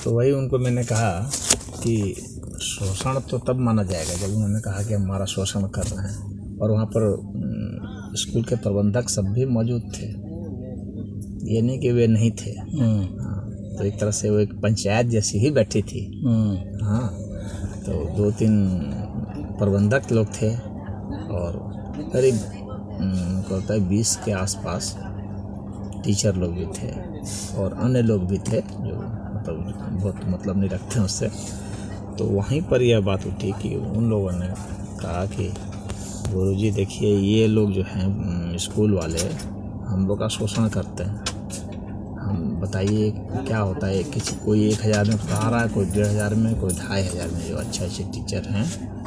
तो वही उनको मैंने कहा कि शोषण तो तब माना जाएगा जब उन्होंने कहा कि हमारा शोषण कर रहे हैं, और वहाँ पर स्कूल के प्रबंधक सब भी मौजूद थे, ये नहीं कि वे नहीं थे। तो एक तरह से वो एक पंचायत जैसी ही बैठी थी। हाँ, तो 2-3 प्रबंधक लोग थे और करीब कहता है 20 के आसपास टीचर लोग भी थे और अन्य लोग भी थे जो मतलब बहुत मतलब नहीं रखते हैं उससे। तो वहीं पर यह बात उठी कि उन लोगों ने कहा कि गुरुजी देखिए, ये लोग जो हैं स्कूल वाले हम लोग का शोषण करते हैं। हम बताइए क्या होता है, किसी कोई 1000 में पढ़ा रहा है, कोई 1500 में, कोई 2500 में, जो अच्छे टीचर हैं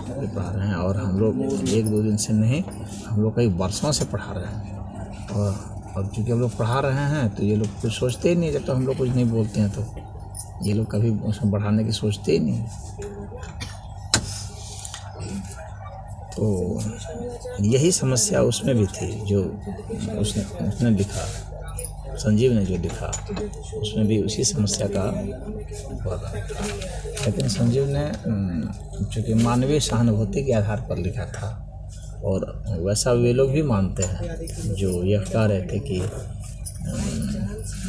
वो पढ़ा रहे हैं, और हम लोग 1-2 दिन से नहीं, हम लोग कई वर्षों से पढ़ा रहे हैं। और चूँकि हम लोग पढ़ा रहे हैं तो ये लोग कुछ सोचते ही नहीं, जब तक हम लोग कुछ नहीं बोलते हैं तो ये लोग कभी उसमें बढ़ाने की सोचते ही नहीं। तो यही समस्या उसमें भी थी जो उसने लिखा, संजीव ने जो लिखा उसमें भी उसी समस्या का वर्णन था। लेकिन संजीव ने चूँकि मानवीय सहानुभूति के आधार पर लिखा था, और वैसा वे लोग भी मानते हैं जो ये कह रहे थे कि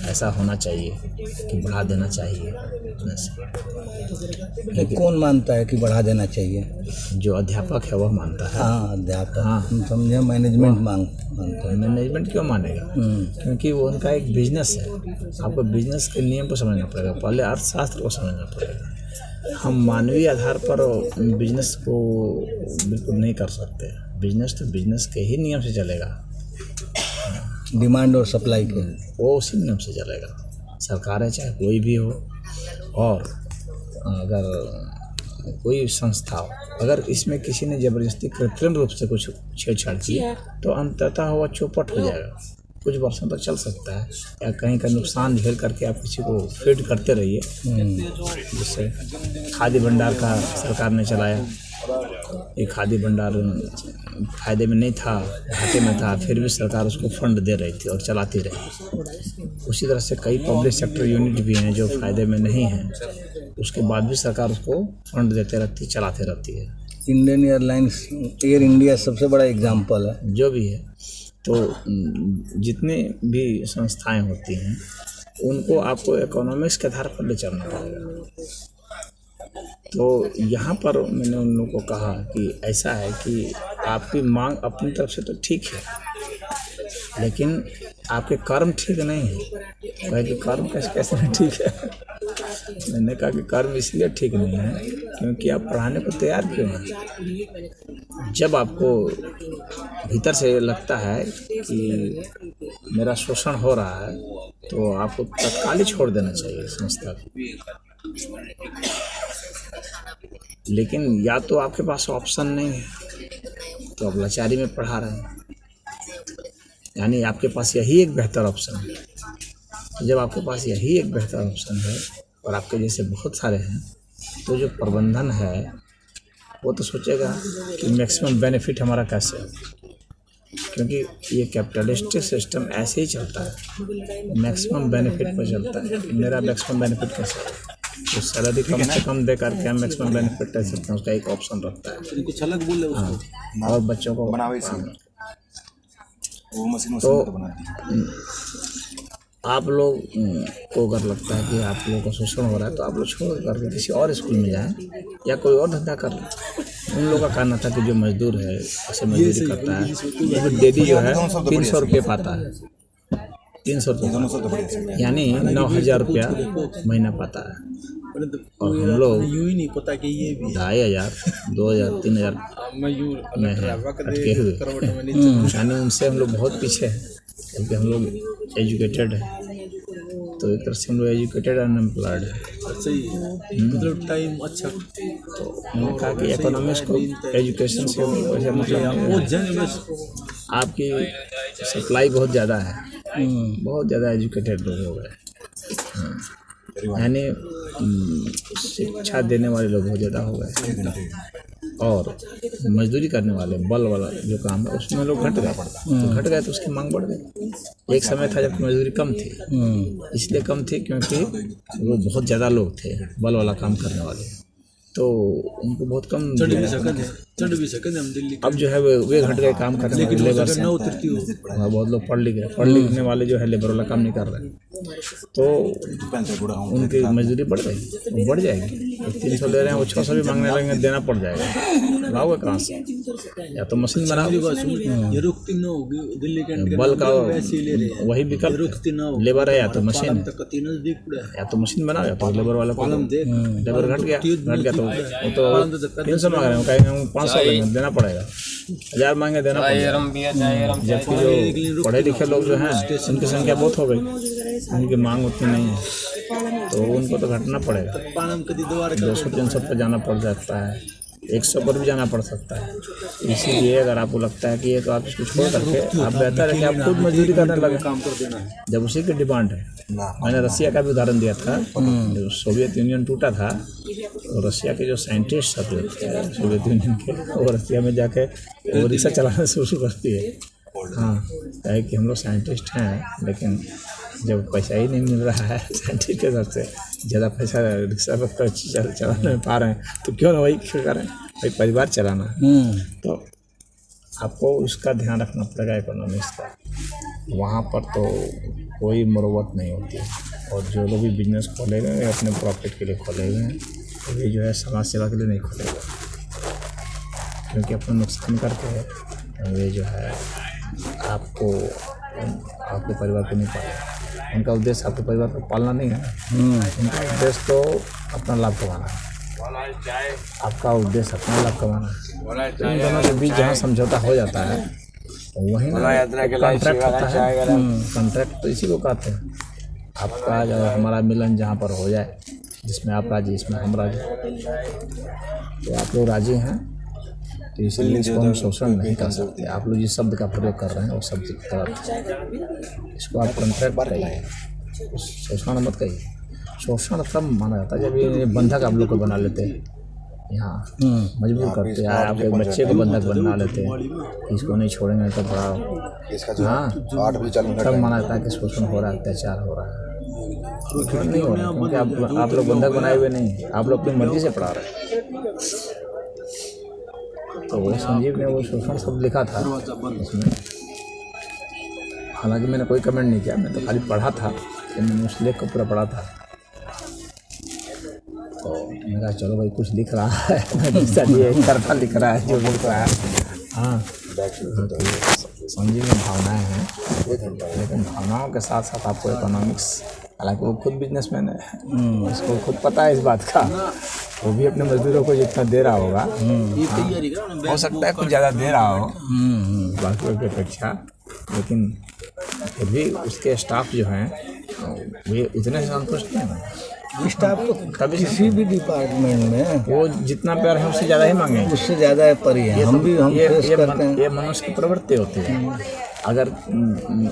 ऐसा होना चाहिए कि बढ़ा देना चाहिए। लेकिन कौन मानता है कि बढ़ा देना चाहिए? जो अध्यापक है वह मानता है। हाँ, अध्यापक। हाँ, समझे, मैनेजमेंट मानता है। मैनेजमेंट क्यों मानेगा? क्योंकि वो उनका एक बिजनेस है। आपको बिजनेस के नियम को समझना पड़ेगा, पहले अर्थशास्त्र को समझना पड़ेगा। हम मानवीय आधार पर बिजनेस को बिल्कुल नहीं कर सकते। बिजनेस तो बिजनेस के ही नियम से चलेगा, डिमांड और सप्लाई के, वो उसी नियम से चलेगा। सरकार है चाहे कोई भी हो, और अगर कोई संस्था हो, अगर इसमें किसी ने ज़बरदस्ती कृत्रिम रूप से कुछ छेड़छाड़ की तो अंततः वह चौपट हो जाएगा। कुछ वर्षों तक चल सकता है, या कहीं का नुकसान झेल करके आप किसी को फीड करते रहिए। जैसे खाद्य भंडार का सरकार ने चलाया, ये खाद्य भंडार फायदे में नहीं था, घाटे में था, फिर भी सरकार उसको फंड दे रही थी और चलाती रही। उसी तरह से कई पब्लिक सेक्टर यूनिट भी हैं जो फायदे में नहीं हैं, उसके बाद भी सरकार उसको फंड देते रहती, चलाते रहती है। इंडियन एयरलाइंस, एयर इंडिया सबसे बड़ा एग्जाम्पल है। जो भी है, तो जितने भी संस्थाएं होती हैं उनको आपको इकोनॉमिक्स के आधार पर ले चलना पड़ेगा। तो यहाँ पर मैंने उन लोगों को कहा कि ऐसा है कि आपकी मांग अपनी तरफ से तो ठीक है, लेकिन आपके कर्म ठीक नहीं है। कहे कि कर्म कैसे नहीं ठीक है? मैंने कहा कि कर्म इसलिए ठीक नहीं है क्योंकि आप पढ़ाने को तैयार क्यों हैं? जब आपको भीतर से लगता है कि मेरा शोषण हो रहा है तो आपको तत्काल ही छोड़ देना चाहिए संस्था को। लेकिन या तो आपके पास ऑप्शन नहीं है तो आप लाचारी में पढ़ा रहे हैं, यानी आपके पास यही एक बेहतर ऑप्शन है। तो जब आपके पास यही एक बेहतर ऑप्शन है और आपके जैसे बहुत सारे हैं, तो जो प्रबंधन है वो तो सोचेगा कि मैक्सिमम बेनिफिट हमारा कैसे है, क्योंकि ये कैपिटलिस्टिक सिस्टम ऐसे ही चलता है, मैक्सिमम बेनिफिट पर चलता है। मेरा मैक्सिमम बेनिफिट कैसे है? तो सैलरी कम से कम दे करके हम मैक्सिमम बेनिफिट ले सकते हैं, उसका एक ऑप्शन रखता है। कुछ अलग बोल रहे हाँ, और बच्चों को तो आप लोग को अगर लगता है कि आप लोगों का शोषण हो रहा है तो आप लोग छोड़ करके किसी और स्कूल में जाएं या कोई और धंधा कर लें। उन लोगों का कहना था कि जो मजदूर है ऐसे मजदूरी करता है, वो डेली जो है 300 रुपये पाता है, 300 रुपये यानी 9,000 रुपया महीना पाता है, और हम लोग यूं ही नहीं पता कि ये भी 2,500, 2,000, 3,000 में है अटके हुए। यानी उनसे हम लोग बहुत पीछे हैं, क्योंकि हम लोग एजुकेटेड है। तो एक तरह से हम लोग एजुकेटेड अनएम्प्लॉयड है। सही है, मतलब टाइम अच्छा। तो मैंने कहा कि इकोनॉमिक्स को एजुकेशन से वैसे मतलब आपकी सप्लाई बहुत ज़्यादा है, बहुत ज़्यादा एजुकेटेड लोग हो गए, यानी शिक्षा देने वाले लोग बहुत ज़्यादा हो गए। और मजदूरी करने वाले बल वाला जो काम है उसमें लोग घट गए, तो घट गए तो उसकी मांग बढ़ गई। एक समय था जब मजदूरी कम थी, इसलिए कम थी क्योंकि वो बहुत ज़्यादा लोग थे बल वाला काम करने वाले, तो उनको बहुत कम चढ़ भी सकते हम दिल्ली। अब जो है वे घट गए काम करने वाले लेबर से। वहाँ बहुत लोग पढ़ लिखने वाले जो है लेबर वाला काम नहीं कर रहे, तो उनकी मजदूरी बढ़ गई, बढ़ जाएगी। 300 ले रहे हैं वो 600 भी मांगने लगेंगे, देना पड़ जाएगा। लाओगे कहाँ से? या तो मशीन बनाओ, ये रुकती ना होगी दिल्ली के बल का वही विकल्प लेबर है, या तो मशीन, या तो मशीन बनाओ या तो लेबर वाला। लेबर घट गया तो वो तो 300 मांग रहे हैं, कहेंगे हम 500 लेंगे, देना पड़ेगा। 1000 मांगे, देना पड़ेगा। जबकि जो पढ़े लिखे लोग जो हैं उनकी संख्या बहुत हो गई, उनकी मांग उतनी नहीं है, तो उनको तो घटना पड़ेगा। 200-300 पर जाना पड़ सकता है, 100 पर भी जाना पड़ सकता है। इसीलिए अगर आपको लगता है कि ये तो आप इसको छोड़ करके आप बेहतर है कि आप खुद मजदूरी करने लगे, काम कर देना है जब उसी की डिमांड है। मैंने रसिया का भी उदाहरण दिया था, जब सोवियत यूनियन टूटा था तो रसिया के जो साइंटिस्ट सब जो थे सोवियत यूनियन के, वो रसिया में जाके वो रिक्शा चलाना शुरू करती है। हाँ, है कि हम लोग साइंटिस्ट हैं, लेकिन जब पैसा ही नहीं मिल रहा है साइंटिस्ट के सबसे ज़्यादा पैसा रिक्शा पर चलाने में पा रहे हैं, तो क्यों ना वही करें, भाई परिवार चलाना। तो आपको उसका ध्यान रखना पड़ेगा इकोनॉमिक्स का। वहाँ पर तो कोई मरम्मत नहीं होती है, और जो लोग भी बिजनेस खोले हुए हैं अपने प्रॉफिट के लिए खोले हुए हैं, तो ये जो है समाज सेवा के लिए नहीं खोले हुए, क्योंकि अपना नुकसान करके वे जो है आपको आपके परिवार को नहीं पालेगा। उनका उद्देश्य आपके परिवार को पालना नहीं है, उनका उद्देश्य तो अपना लाभ कमाना है। आपका उद्देश्य अपना लाभ कमाना है। तो इन दोनों के बीच जहाँ समझौता हो जाता है वहीं कॉन्ट्रैक्ट होता है। कॉन्ट्रैक्ट तो इसी को कहते हैं। आपका जो हमारा मिलन जहाँ पर हो जाए, जिसमें आप राजी इसमें हम राजी, तो आप लोग राजी हैं, तो इसलिए इसको हम शोषण नहीं कर सकते। आप लोग जिस शब्द का प्रयोग कर रहे हैं वो शब्द गलत है, इसको आप कॉन्ट्रैक्ट कहिए, शोषण मत कहिए। शोषण तब माना जाता है जब ये बंधक आप लोग को बना लेते हैं, यहाँ मजबूर करते हैं, आपके बच्चे को बंधक बना लेते हैं, इसको नहीं छोड़ेंगे तो बड़ा। हाँ, तब माना जाता है कि शोषण हो रहा है, अत्याचार हो रहा है। नहीं हो रहा है क्योंकि आप लोग बंधक बनाए हुए नहीं, आप लोग अपनी मर्जी से पढ़ा रहे हैं। तो वो संजीव ने वो शोषण शब्द लिखा था उसमें, हालांकि मैंने कोई कमेंट नहीं किया, मैं तो खाली पढ़ा था, कि मैंने उस लेख को पूरा पढ़ा था। तो मैंने कहा चलो भाई कुछ लिख रहा है, ये करता लिख रहा है जो लिख रहा है। हाँ, संजीव में भावनाएँ हैं, लेकिन भावनाओं के साथ साथ आपको इकोनॉमिक्स, हालांकि वो खुद बिजनेसमैन है, उसको खुद पता है इस बात का, वो भी अपने मजदूरों को जितना दे रहा होगा, हो सकता है कुछ ज़्यादा दे रहा हो बाकियों की अपेक्षा, लेकिन फिर भी उसके स्टाफ जो हैं वे उतने से संतुष्ट नहीं हैं। स्टाफ तो कभी किसी भी डिपार्टमेंट में वो जितना प्यार है उससे ज़्यादा ही मांगे, उससे ज़्यादा पर ही है। हम फेस करते हैं। ये मनुष्य की प्रवृत्ति होती है। अगर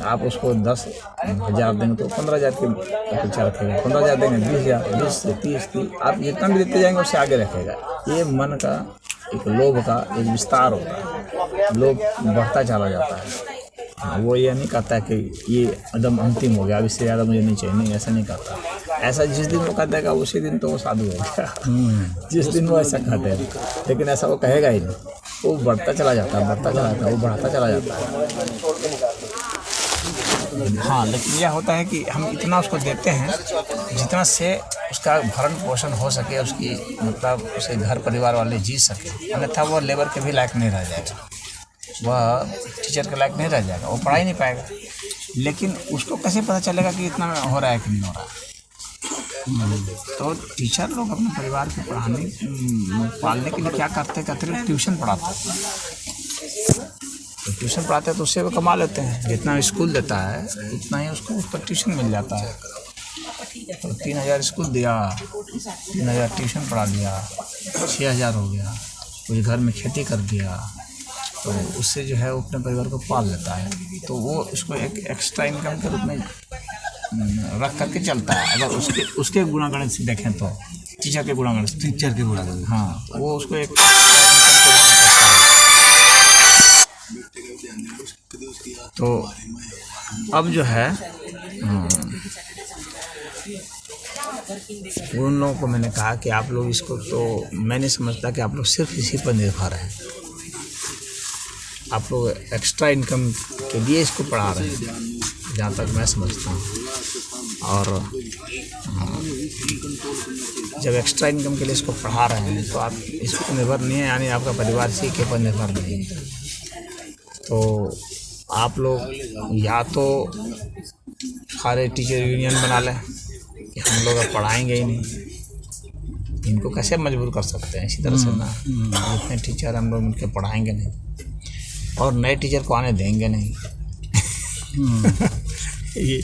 आप उसको 10,000 देंगे तो 15,000 की अपेक्षा रखेगा, 15,000 देंगे 20,000, 20 से 30, आप जितना भी देते जाएंगे उससे आगे रखेगा। ये मन का एक लोभ का एक विस्तार होता है, लोभ बढ़ता चला जाता है। वो ये नहीं कहता है कि ये एकदम अंतिम हो गया, अब इससे ज़्यादा मुझे नहीं चाहिए, नहीं, ऐसा नहीं कहता। ऐसा जिस दिन वो कहता है उसी दिन तो वो साधु हो गया, जिस दिन वो ऐसा कहते हैं, लेकिन ऐसा वो कहेगा ही नहीं। वो बढ़ता चला जाता है, बढ़ता चला जाता है, वो बढ़ता चला जाता है। हाँ, लेकिन यह होता है कि हम इतना उसको देते हैं जितना से उसका भरण पोषण हो सके, उसकी मतलब उसके घर परिवार वाले जी सके, अन्यथा वो लेबर के भी लायक नहीं रह जाएगा, वह टीचर के लायक नहीं रह जाएगा, वो पढ़ा ही नहीं पाएगा। लेकिन उसको कैसे पता चलेगा कि इतना हो रहा है कि नहीं हो रहा है? तो टीचर लोग अपने परिवार को पढ़ाने पालने के लिए क्या करते हैं, कहते हैं ट्यूशन पढ़ाते हैं। तो ट्यूशन पढ़ाते हैं तो उससे वो कमा लेते हैं, जितना स्कूल देता है उतना ही उसको उस पर ट्यूशन मिल जाता है। तो 3,000 स्कूल दिया, 3,000 ट्यूशन पढ़ा दिया, 6,000 हो गया, कुछ घर में खेती कर दिया, तो उससे जो है वो अपने परिवार को पाल लेता है। तो वो उसको एक एक्स्ट्रा इनकम के रूप में रख करके चलता है। अगर उसके गुणागणित से देखें तो टीचर के गुणागणित, टीचर के गुणागणित, हाँ, वो उसको एक तो अब जो है उन लोगों को मैंने कहा कि आप लोग इसको, तो मैं नहीं समझता कि आप लोग सिर्फ इसी पर निर्भर हैं, आप लोग एक्स्ट्रा इनकम के लिए इसको पढ़ा रहे हैं, जहाँ तक मैं समझता हूँ। और जब एक्स्ट्रा इनकम के लिए इसको पढ़ा रहे हैं तो आप इस पर निर्भर नहीं है, यानी आपका परिवार इसी के पर निर्भर नहीं है। तो आप लोग या तो सारे टीचर यूनियन बना लें कि हम लोग अब पढ़ाएंगे ही नहीं, इनको कैसे मजबूर कर सकते हैं इसी तरह से ना, जितने टीचर हम लोग उनके पढ़ाएंगे नहीं और नए टीचर को आने देंगे नहीं। ये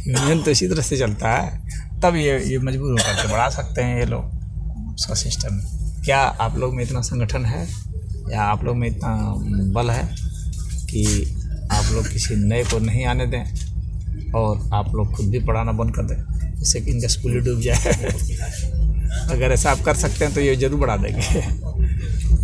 यूनियन तो इसी तरह से चलता है, तब ये मजबूर होकर के बढ़ा सकते हैं ये लोग उसका सिस्टम। क्या आप लोग में इतना संगठन है या आप लोग में इतना बल है कि आप लोग किसी नए को नहीं आने दें और आप लोग खुद भी पढ़ाना बंद कर दें, जिससे कि इनका स्कूल ही डूब जाए? अगर ऐसा आप कर सकते हैं तो ये जरूर बढ़ा देंगे।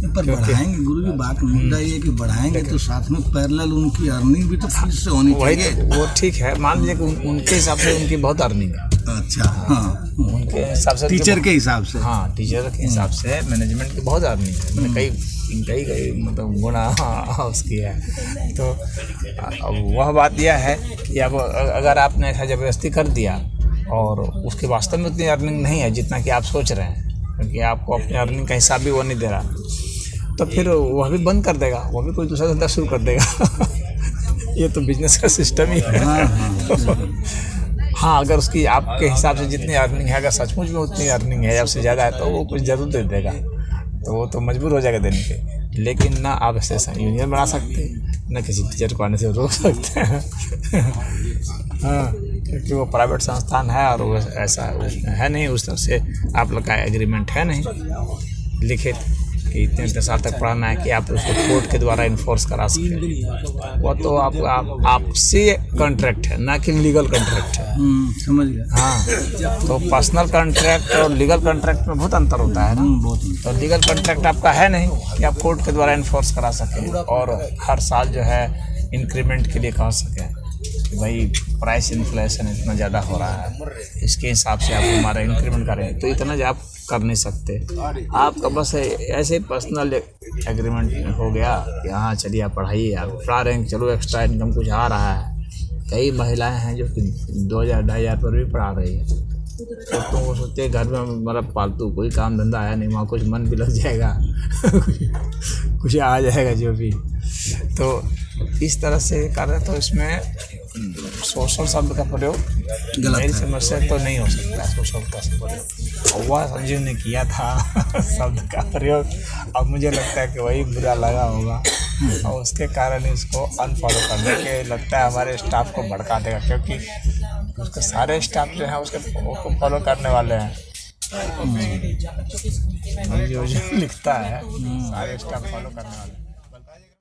पर बढ़ाएंगे गुरु जी, बात मुद्दा ये है कि बढ़ाएंगे तो साथ में पैरेलल उनकी अर्निंग भी तो फीस से होनी चाहिए। वो ठीक है, मान लीजिए कि उनके हिसाब से उनकी बहुत अर्निंग है। अच्छा, हाँ, उनके हिसाब से, टीचर के हिसाब से, हाँ टीचर के हिसाब से मैनेजमेंट की बहुत अर्निंग है, मैंने कई मतलब गुना उसकी है। तो वह बात यह है कि अब अगर आपने ऐसा ज़बरदस्ती कर दिया और उसके वास्तव में उतनी अर्निंग नहीं है जितना कि आप सोच रहे हैं, क्योंकि आपको अपनी अर्निंग का हिसाब भी वो नहीं दे रहा, तो फिर वह भी बंद कर देगा, वह भी कोई दूसरा धंधा शुरू कर देगा। ये तो बिजनेस का सिस्टम ही है। हाँ, अगर उसकी आपके हिसाब से जितनी अर्निंग है, अगर सचमुच में उतनी अर्निंग है या उससे ज़्यादा है, तो वो कुछ ज़रूर दे देगा, तो वो तो मजबूर हो जाएगा देने के। लेकिन ना आप ऐसे यूनियन बना सकते हैं, ना किसी टीचर को आने से रोक सकते हैं। हाँ, क्योंकि वो प्राइवेट संस्थान है और वो ऐसा है नहीं, उस तरह से आप लोग का एग्रीमेंट है नहीं लिखित कि इतने साल तक पढ़ाना है कि आप उसको कोर्ट के द्वारा इन्फोर्स करा सकें। वो तो आपसे कॉन्ट्रैक्ट है, ना कि लीगल कॉन्ट्रैक्ट है। समझ गया। हाँ, तो पर्सनल कॉन्ट्रैक्ट और लीगल कॉन्ट्रैक्ट में बहुत अंतर होता है ना। तो लीगल कॉन्ट्रैक्ट आपका है नहीं कि आप कोर्ट के द्वारा इन्फोर्स करा सकें और हर साल जो है इंक्रीमेंट के लिए कह सकें कि भाई प्राइस इन्फ्लेशन इतना ज़्यादा हो रहा है, इसके हिसाब से आप हमारा इंक्रीमेंट करें, तो इतना आप कर नहीं सकते। आपका बस ऐसे पर्सनल एग्रीमेंट हो गया कि हाँ चलिए आप पढ़ाइए, आप पढ़ा रहे हैं, चलो एक्स्ट्रा इनकम कुछ आ रहा है। कई महिलाएं हैं जो कि 2000-2500 पर भी पढ़ा रही है, तो वो सोचते हैं घर में मतलब फालतू कोई काम धंधा है नहीं, वहाँ कुछ मन भी लग जाएगा, कुछ आ जाएगा जो भी। तो इस तरह से कर रहे, तो इसमें सोशल शब्द का प्रयोग मेरी समझ से तो नहीं हो सकता सोशल का प्रयोग, और वह संजीव ने किया था शब्द का प्रयोग। अब मुझे लगता है कि वही बुरा लगा होगा और उसके कारण इसको अनफॉलो करने के लगता है हमारे स्टाफ को भड़का देगा, क्योंकि उसके सारे स्टाफ जो है उसको फॉलो करने वाले हैं। जो लिखता है सारे स्टाफ फॉलो करने वाले हैं।